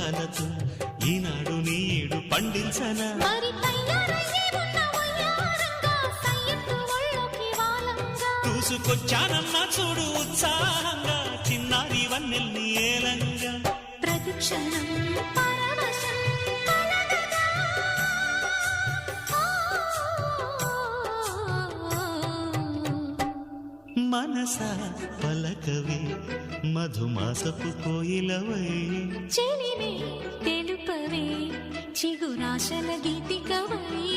రాగాలతో ఈనాడు నీడు పండించనా చూసుకొచ్చానన్నా చూడు ఉత్సాహంగా చిన్నారి వన్నెల్ని ఏలంగా ప్రతిక్షణం మనసా పలకవే మధుమాసపు కోయిలవై చెలిమే తెలుపవే చిగురాశల గీతికవై